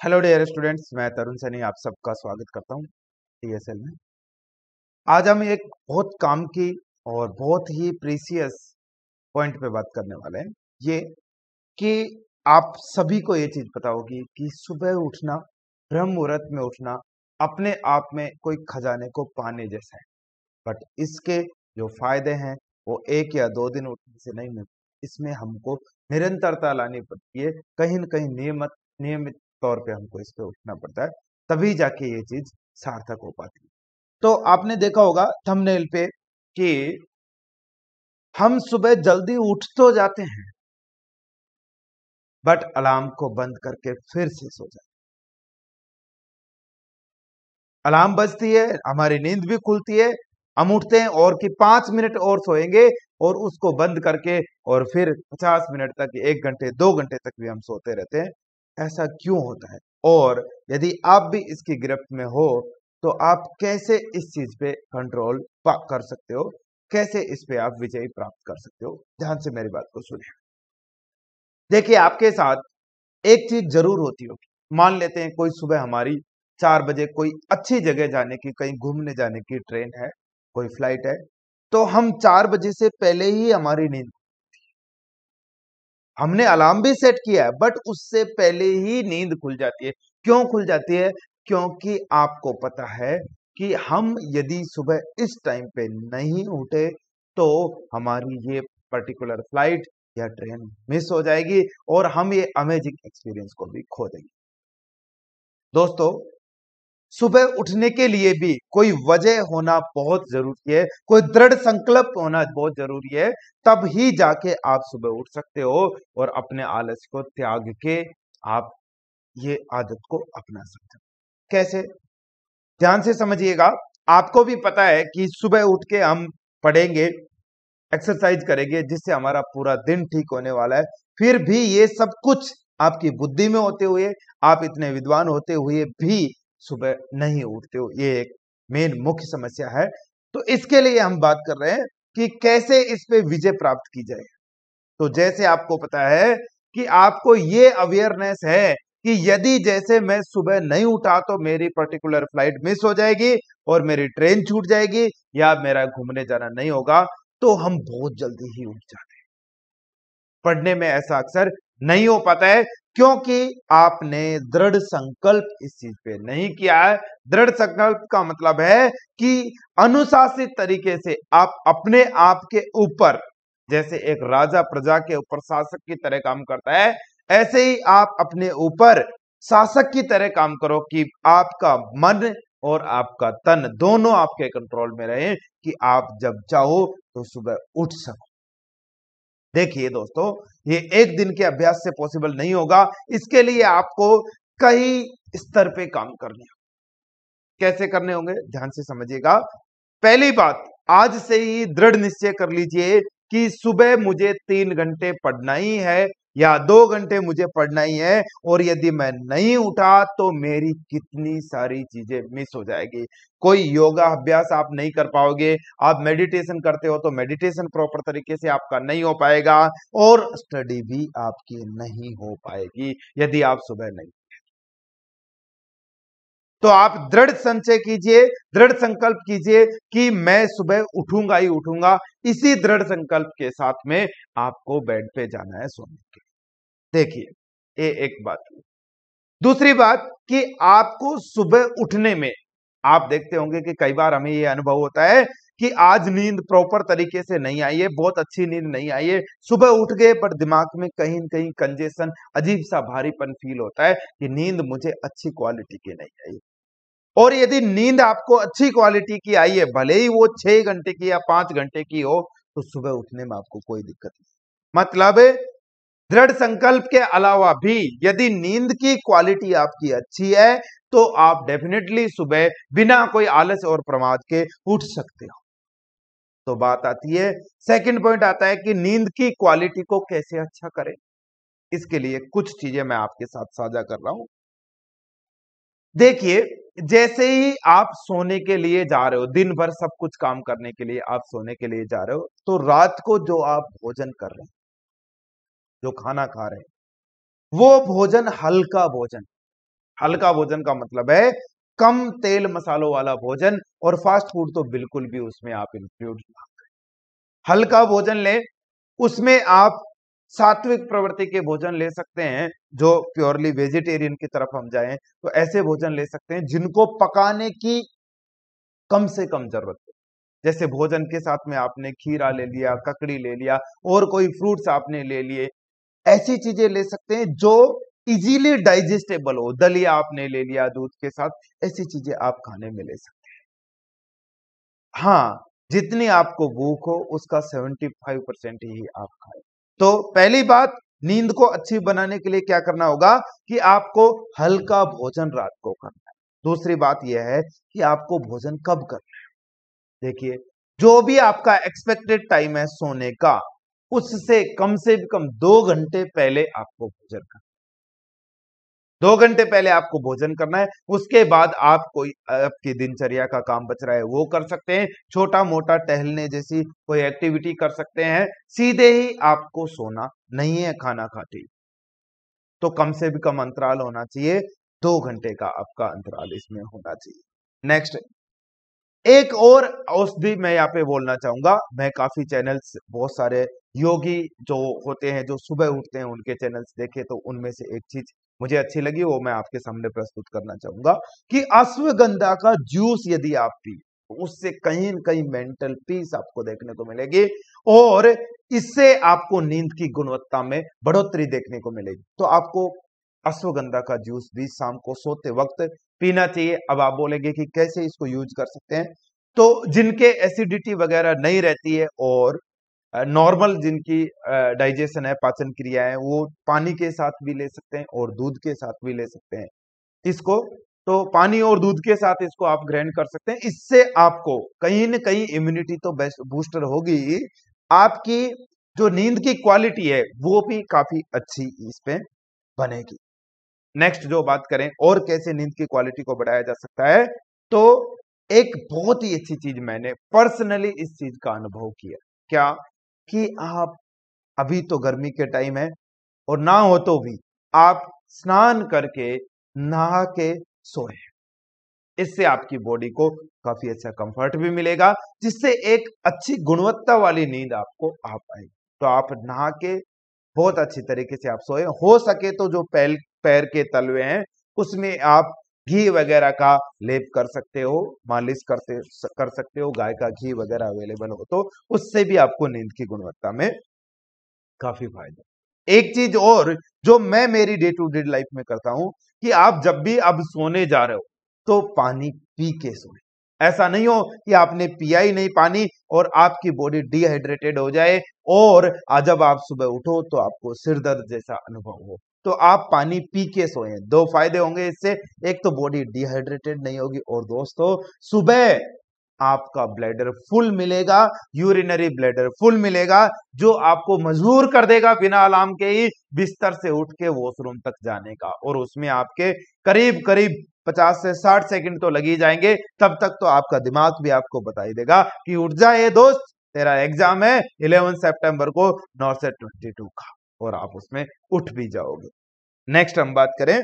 Hello dear students, मैं तरुण सैनी आप सबका स्वागत करता हूं टीएसएल में। आज हम एक बहुत काम की और बहुत ही प्रीसियस पॉइंट पे बात करने वाले हैं। ये कि आप सभी को ये चीज पता होगी कि सुबह उठना, ब्रह्म मुहूर्त में उठना अपने आप में कोई खजाने को पाने जैसा है। बट इसके जो फायदे हैं वो एक या दो दिन उठने से नहीं मिलते। इसमें हमको निरंतरता लानी पड़ती है, कहीं न कहीं नियमित नियमित तौर पे हमको इस पे उठना पड़ता है, तभी जाके ये चीज सार्थक हो पाती है। तो आपने देखा होगा थंबनेल पे कि हम सुबह जल्दी उठ तो जाते हैं बट अलार्म को बंद करके फिर से सो जाते हैं। अलार्म बजती है, हमारी नींद भी खुलती है, हम उठते हैं और कि 5 मिनट और सोएंगे और उसको बंद करके और फिर 50 मिनट तक, 1 घंटे 2 घंटे तक भी हम सोते रहते हैं। ऐसा क्यों होता है? और यदि आप भी इसकी गिरफ्त में हो तो आप कैसे इस चीज पे कंट्रोल कर सकते हो, कैसे इस पे आप विजय प्राप्त कर सकते हो? ध्यान से मेरी बात को सुनिए। देखिए, आपके साथ एक चीज जरूर होती होगी। मान लेते हैं कोई सुबह हमारी 4 बजे कोई अच्छी जगह जाने की, कहीं घूमने जाने की ट्रेन है, कोई फ्लाइट है, तो हम 4 बजे से पहले ही हमारी नींद, हमने अलार्म भी सेट किया है बट उससे पहले ही नींद खुल जाती है। क्यों खुल जाती है? क्योंकि आपको पता है कि हम यदि सुबह इस टाइम पे नहीं उठे तो हमारी ये पर्टिकुलर फ्लाइट या ट्रेन मिस हो जाएगी और हम ये अमेजिंग एक्सपीरियंस को भी खो देंगे। दोस्तों, सुबह उठने के लिए भी कोई वजह होना बहुत जरूरी है, कोई दृढ़ संकल्प होना बहुत जरूरी है। तब ही जाके आप सुबह उठ सकते हो और अपने आलस को त्याग के आप ये आदत को अपना सकते हो। कैसे? ध्यान से समझिएगा। आपको भी पता है कि सुबह उठ के हम पढ़ेंगे, एक्सरसाइज करेंगे, जिससे हमारा पूरा दिन ठीक होने वाला है। फिर भी ये सब कुछ आपकी बुद्धि में होते हुए, आप इतने विद्वान होते हुए भी सुबह नहीं उठते हो, ये एक मेन मुख्य समस्या है। तो इसके लिए हम बात कर रहे हैं कि कैसे इस पे विजय प्राप्त की जाए। तो जैसे आपको पता है कि आपको ये अवेयरनेस है कि यदि जैसे मैं सुबह नहीं उठा तो मेरी पर्टिकुलर फ्लाइट मिस हो जाएगी और मेरी ट्रेन छूट जाएगी या मेरा घूमने जाना नहीं होगा, तो हम बहुत जल्दी ही उठ जाते हैं। पढ़ने में ऐसा अक्सर नहीं हो पाता है क्योंकि आपने दृढ़ संकल्प इस चीज पे नहीं किया है। दृढ़ संकल्प का मतलब है कि अनुशासित तरीके से आप अपने आप के ऊपर, जैसे एक राजा प्रजा के ऊपर शासक की तरह काम करता है, ऐसे ही आप अपने ऊपर शासक की तरह काम करो कि आपका मन और आपका तन दोनों आपके कंट्रोल में रहे, कि आप जब चाहो तो सुबह उठ सको। देखिए दोस्तों, ये एक दिन के अभ्यास से पॉसिबल नहीं होगा। इसके लिए आपको कई स्तर पे काम करने होंगे। कैसे करने होंगे? ध्यान से समझिएगा। पहली बात, आज से ही दृढ़ निश्चय कर लीजिए कि सुबह मुझे 3 घंटे पढ़ना ही है या 2 घंटे मुझे पढ़ना ही है, और यदि मैं नहीं उठा तो मेरी कितनी सारी चीजें मिस हो जाएगी। कोई योगा अभ्यास आप नहीं कर पाओगे, आप मेडिटेशन करते हो तो मेडिटेशन प्रॉपर तरीके से आपका नहीं हो पाएगा, और स्टडी भी आपकी नहीं हो पाएगी यदि आप सुबह नहीं। तो आप दृढ़ संचय कीजिए, दृढ़ संकल्प कीजिए कि मैं सुबह उठूंगा ही उठूंगा। इसी दृढ़ संकल्प के साथ में आपको बेड पे जाना है सोने के लिए। देखिए, ये एक बात हुई। दूसरी बात कि आपको सुबह उठने में, आप देखते होंगे कि कई बार हमें यह अनुभव होता है कि आज नींद प्रॉपर तरीके से नहीं आई है, बहुत अच्छी नींद नहीं आई है, सुबह उठ गए पर दिमाग में कहीं न कहीं कंजेशन, अजीब सा भारीपन फील होता है कि नींद मुझे अच्छी क्वालिटी की नहीं आई। और यदि नींद आपको अच्छी क्वालिटी की आई है, भले ही वो 6 घंटे की या 5 घंटे की हो, तो सुबह उठने में आपको कोई दिक्कत नहीं। मतलब दृढ़ संकल्प के अलावा भी यदि नींद की क्वालिटी आपकी अच्छी है तो आप डेफिनेटली सुबह बिना कोई आलस और प्रमाद के उठ सकते हो। तो बात आती है, सेकंड पॉइंट आता है कि नींद की क्वालिटी को कैसे अच्छा करें। इसके लिए कुछ चीजें मैं आपके साथ साझा कर रहा हूं। देखिए, जैसे ही आप सोने के लिए जा रहे हो, दिन भर सब कुछ काम करने के लिए आप सोने के लिए जा रहे हो, तो रात को जो आप भोजन कर रहे हैं, जो खाना खा रहे हैं, वो भोजन हल्का भोजन, हल्का भोजन का मतलब है कम तेल मसालों वाला भोजन, और फास्ट फूड तो बिल्कुल भी उसमें आप इंक्लूड ना करें। हल्का भोजन ले, उसमें आप सात्विक प्रवृत्ति के भोजन ले सकते हैं, जो प्योरली वेजिटेरियन की तरफ हम जाएं तो ऐसे भोजन ले सकते हैं जिनको पकाने की कम से कम जरूरत है। जैसे भोजन के साथ में आपने खीरा ले लिया, ककड़ी ले लिया, और कोई फ्रूट्स आपने ले लिए, ऐसी चीजें ले सकते हैं जो इजीली डाइजेस्टेबल हो। दलिया आपने ले लिया दूध के साथ, ऐसी चीजें आप खाने में ले सकते हैं। हाँ, जितनी आपको भूख हो उसका 75% ही आप खाएं। तो पहली बात, नींद को अच्छी बनाने के लिए क्या करना होगा कि आपको हल्का भोजन रात को करना है। दूसरी बात यह है कि आपको भोजन कब करना है। देखिए, जो भी आपका एक्सपेक्टेड टाइम है सोने का, उससे कम से कम 2 घंटे पहले आपको भोजन करना है। 2 घंटे पहले आपको भोजन करना है। उसके बाद आप कोई आपकी दिनचर्या का काम बच रहा है वो कर सकते हैं, छोटा मोटा टहलने जैसी कोई एक्टिविटी कर सकते हैं। सीधे ही आपको सोना नहीं है खाना खाते ही। तो कम से भी कम अंतराल होना चाहिए, 2 घंटे का आपका अंतराल इसमें होना चाहिए। नेक्स्ट, एक और औषधि मैं यहाँ पे बोलना चाहूंगा। मैं काफी चैनल्स, बहुत सारे योगी जो होते हैं जो सुबह उठते हैं उनके चैनल्स देखे, तो उनमें से एक चीज मुझे अच्छी लगी, वो मैं आपके सामने प्रस्तुत करना चाहूंगा कि अश्वगंधा का जूस यदि आप पी, तो उससे कहीं न कहीं मेंटल पीस आपको देखने को मिलेगी, और इससे आपको नींद की गुणवत्ता में बढ़ोतरी देखने को मिलेगी। तो आपको अश्वगंधा का जूस भी शाम को सोते वक्त पीना चाहिए। अब आप बोलेंगे कि कैसे इसको यूज कर सकते हैं, तो जिनके एसिडिटी वगैरह नहीं रहती है और नॉर्मल जिनकी डाइजेशन है, पाचन क्रिया है, वो पानी के साथ भी ले सकते हैं और दूध के साथ भी ले सकते हैं इसको। तो पानी और दूध के साथ इसको आप ग्रहण कर सकते हैं। इससे आपको कहीं न कहीं इम्यूनिटी तो बेस्ट बूस्टर होगी ही, आपकी जो नींद की क्वालिटी है वो भी काफी अच्छी इस पे बनेगी। नेक्स्ट जो बात करें और कैसे नींद की क्वालिटी को बढ़ाया जा सकता है, तो एक बहुत ही अच्छी चीज मैंने पर्सनली इस चीज का अनुभव किया। क्या कि आप, अभी तो गर्मी के टाइम है, और ना हो तो भी आप स्नान करके नहा के सोए। इससे आपकी बॉडी को काफी अच्छा कंफर्ट भी मिलेगा, जिससे एक अच्छी गुणवत्ता वाली नींद आपको आ पाएगी। तो आप नहा के बहुत अच्छी तरीके से आप सोए। हो सके तो जो पैर के तलवे हैं उसमें आप घी वगैरह का लेप कर सकते हो, मालिश कर सकते हो, गाय का घी वगैरह अवेलेबल हो तो उससे भी आपको नींद की गुणवत्ता में काफी फायदा। एक चीज और जो मैं मेरी डे टू डे लाइफ में करता हूं कि आप जब भी अब सोने जा रहे हो तो पानी पी के सोए। ऐसा नहीं हो कि आपने पिया ही नहीं पानी और आपकी बॉडी डिहाइड्रेटेड हो जाए और जब आप सुबह उठो तो आपको सिर दर्द जैसा अनुभव हो। तो आप पानी पी के सोए। 2 फायदे होंगे इससे, एक तो बॉडी डिहाइड्रेटेड नहीं होगी, और दोस्तों सुबह आपका ब्लैडर फुल मिलेगा, यूरिनरी ब्लैडर फुल मिलेगा, जो आपको मजबूर कर देगा बिना अलार्म के ही बिस्तर से उठ के वॉशरूम तक जाने का। और उसमें आपके करीब करीब 50 से 60 सेकंड तो लग ही जाएंगे। तब तक तो आपका दिमाग भी आपको बता ही देगा कि उठ जाए दोस्त, तेरा एग्जाम है 11 सितंबर को 9 से 22 का, और आप उसमें उठ भी जाओगे। नेक्स्ट हम बात करें,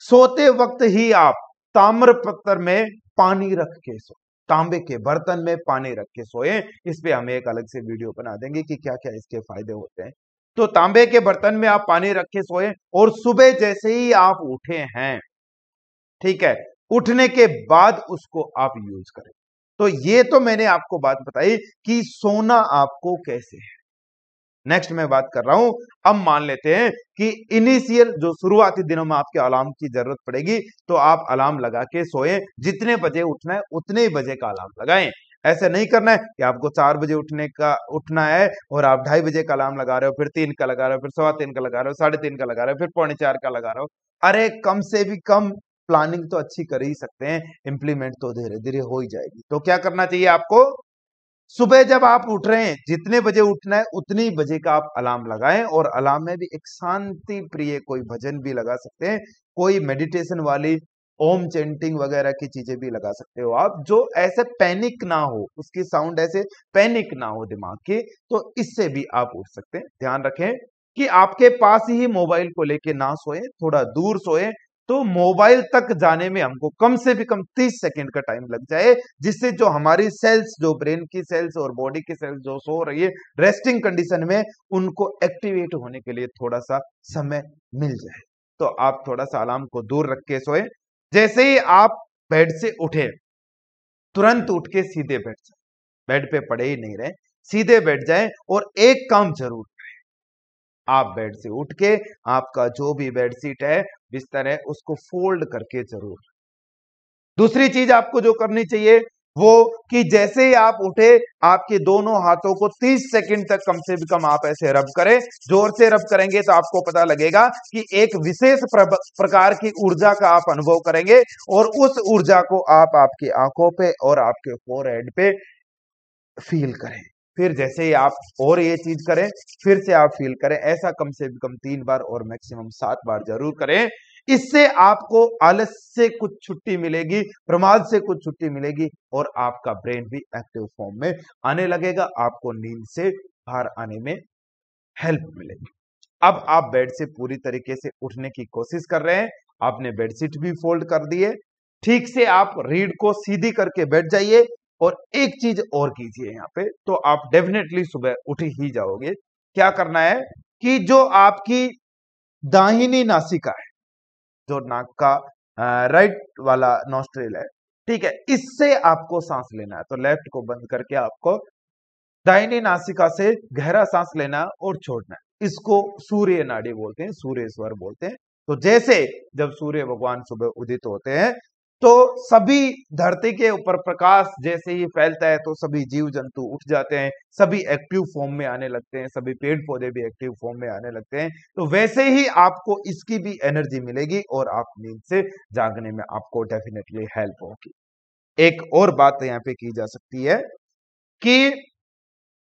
सोते वक्त ही आप ताम्र पत्र में पानी रख के सो, तांबे के बर्तन में पानी रख के सोए। इस पे हम एक अलग से वीडियो बना देंगे कि क्या क्या इसके फायदे होते हैं। तो तांबे के बर्तन में आप पानी रख के सोए, और सुबह जैसे ही आप उठे हैं, ठीक है, उठने के बाद उसको आप यूज करें। तो ये तो मैंने आपको बात बताई कि सोना आपको कैसे है। नेक्स्ट मैं बात कर रहा हूं, अब मान लेते हैं कि इनिशियल जो शुरुआती दिनों में आपके अलार्म की जरूरत पड़ेगी, तो आप अलार्म लगा के सोए। जितने बजे उठना है उतने ही बजे का अलार्म लगाएं। ऐसे नहीं करना है कि आपको 4 बजे उठना है और आप 2:30 बजे का अलार्म लगा रहे हो, फिर 3 का लगा रहे हो, फिर 3:15 का लगा रहे हो, 3:30 का लगा रहे हो, फिर 3:45 का लगा रहे हो। अरे कम से भी कम प्लानिंग तो अच्छी कर ही सकते हैं, इंप्लीमेंट तो धीरे धीरे हो ही जाएगी। तो क्या करना चाहिए आपको, सुबह जब आप उठ रहे हैं जितने बजे उठना है उतनी बजे का आप अलार्म लगाएं, और अलार्म में भी एक शांति प्रिय कोई भजन भी लगा सकते हैं, कोई मेडिटेशन वाली ओम चेंटिंग वगैरह की चीजें भी लगा सकते हो आप, जो ऐसे पैनिक ना हो, उसकी साउंड ऐसे पैनिक ना हो दिमाग की। तो इससे भी आप उठ सकते हैं। ध्यान रखें कि आपके पास ही मोबाइल को लेके ना सोए, थोड़ा दूर सोए, तो मोबाइल तक जाने में हमको कम से भी कम 30 सेकंड का टाइम लग जाए, जिससे जो हमारी सेल्स, जो ब्रेन की सेल्स और बॉडी की सेल्स जो सो रही है रेस्टिंग कंडीशन में, उनको एक्टिवेट होने के लिए थोड़ा सा समय मिल जाए। तो आप थोड़ा सा अलार्म को दूर रख के सोए। जैसे ही आप बेड से उठे, तुरंत उठ के सीधे बैठ जाए, बेड पे पड़े ही नहीं रहे, सीधे बैठ जाए और एक काम जरूर, आप बेड से उठ के आपका जो भी बेडशीट है, बिस्तर है, उसको फोल्ड करके जरूर। दूसरी चीज आपको जो करनी चाहिए वो कि जैसे ही आप उठे, आपके दोनों हाथों को 30 सेकंड तक कम से कम आप ऐसे रब करें। जोर से रब करेंगे तो आपको पता लगेगा कि एक विशेष प्रकार की ऊर्जा का आप अनुभव करेंगे, और उस ऊर्जा को आप आपकी आंखों पे और आपके फोरहेड पे फील करें। फिर जैसे ही आप और ये चीज करें, फिर से आप फील करें। ऐसा कम से कम 3 बार और मैक्सिमम 7 बार जरूर करें। इससे आपको आलस से कुछ छुट्टी मिलेगी, प्रमाद से कुछ छुट्टी मिलेगी, और आपका ब्रेन भी एक्टिव फॉर्म में आने लगेगा, आपको नींद से बाहर आने में हेल्प मिलेगी। अब आप बेड से पूरी तरीके से उठने की कोशिश कर रहे हैं, आपने बेडशीट भी फोल्ड कर दी है, ठीक से आप रीढ़ को सीधी करके बैठ जाइए। और एक चीज और कीजिए यहाँ पे, तो आप डेफिनेटली सुबह उठ ही जाओगे। क्या करना है कि जो आपकी दाहिनी नासिका है, जो नाक का राइट वाला नॉस्ट्रिल है, ठीक है, इससे आपको सांस लेना है। तो लेफ्ट को बंद करके आपको दाहिनी नासिका से गहरा सांस लेना और छोड़ना है। इसको सूर्य नाड़ी बोलते हैं, सूर्य स्वर बोलते हैं। तो जैसे जब सूर्य भगवान सुबह उदित होते हैं, तो सभी धरती के ऊपर प्रकाश जैसे ही फैलता है, तो सभी जीव जंतु उठ जाते हैं, सभी एक्टिव फॉर्म में आने लगते हैं, सभी पेड़ पौधे भी एक्टिव फॉर्म में आने लगते हैं। तो वैसे ही आपको इसकी भी एनर्जी मिलेगी, और आप नींद से जागने में आपको डेफिनेटली हेल्प होगी। एक और बात यहाँ पे की जा सकती है कि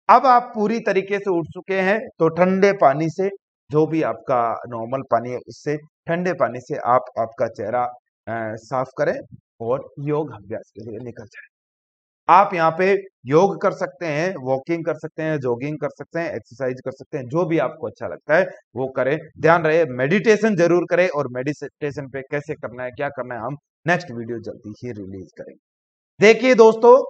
अब आप पूरी तरीके से उठ चुके हैं, तो ठंडे पानी से, जो भी आपका नॉर्मल पानी है उससे, ठंडे पानी से आप आपका चेहरा साफ करें और योग अभ्यास के लिए निकल जाए। आप यहाँ पे योग कर सकते हैं, वॉकिंग कर सकते हैं, जॉगिंग कर सकते हैं, एक्सरसाइज कर सकते हैं, जो भी आपको अच्छा लगता है वो करें। ध्यान रहे मेडिटेशन जरूर करें, और मेडिटेशन पे कैसे करना है, क्या करना है, हम नेक्स्ट वीडियो जल्दी ही रिलीज करेंगे। देखिए दोस्तों,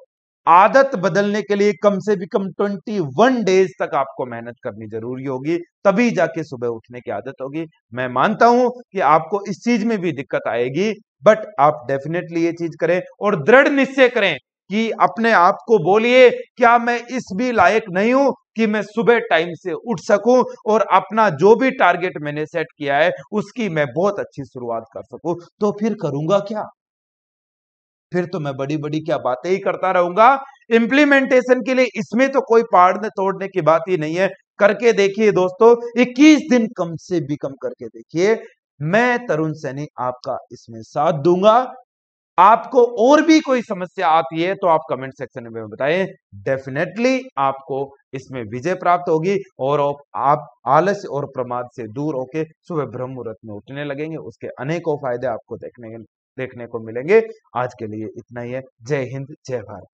आदत बदलने के लिए कम से भी कम 21 डेज तक आपको मेहनत करनी जरूरी होगी, तभी जाके सुबह उठने की आदत होगी। मैं मानता हूं कि आपको इस चीज में भी दिक्कत आएगी, बट आप डेफिनेटली ये चीज करें और दृढ़ निश्चय करें कि अपने आप को बोलिए, क्या मैं इस भी लायक नहीं हूं कि मैं सुबह टाइम से उठ सकूं और अपना जो भी टारगेट मैंने सेट किया है उसकी मैं बहुत अच्छी शुरुआत कर सकूं। तो फिर करूंगा क्या? फिर तो मैं बड़ी बड़ी क्या बातें ही करता रहूंगा। इंप्लीमेंटेशन के लिए इसमें तो कोई पाड़ने तोड़ने की बात ही नहीं है। करके देखिए दोस्तों, 21 दिन कम से भी कम करके देखिए। मैं तरुण सैनी आपका इसमें साथ दूंगा। आपको और भी कोई समस्या आती है तो आप कमेंट सेक्शन में बताएं, डेफिनेटली आपको इसमें विजय प्राप्त होगी, और आप आलस्य और प्रमाद से दूर होकर सुबह ब्रह्म मुहूर्त में उठने लगेंगे। उसके अनेकों फायदे आपको देखने को मिलेंगे। आज के लिए इतना ही है। जय हिंद, जय भारत।